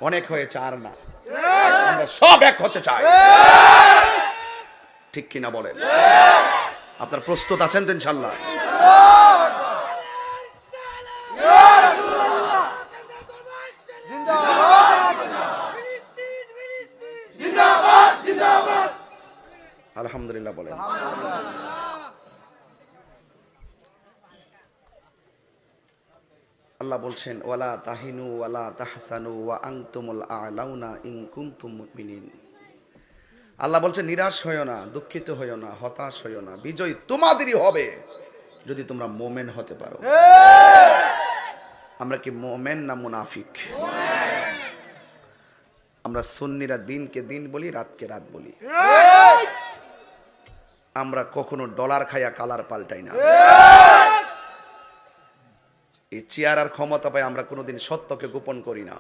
অনেক হয়েছে, আর না, আমরা সব এক হতে চাই, ঠিক কিনা বলেন? আপনারা প্রস্তুত আছেন তো ইনশাআল্লাহ? আলহামদুলিল্লাহ বলেন। আল্লাহ বলছেন ওয়ালা তাহিনু ওয়ালা তাহসানু ওয়া আনতুমুল আ'লাউনা ইন কুনতুম মুমিনিন। আল্লাহ বলছেন নিরাশ হইও না, দুঃখিত হইও না, হতাশ হইও না, বিজয় তোমাদেরই হবে যদি তোমরা মুমিন হতে পারো। আমরা কি মুমিন না মুনাফিক? আমরা সুন্নিরা দিনকে দিন বলি, রাতকে রাত বলি। আমরা কখনো ডলার খাইয়া কালার পাল্টাই না। এই চেয়ার আর ক্ষমতা পাই আমরা কোনোদিন সত্যকে গোপন করি না।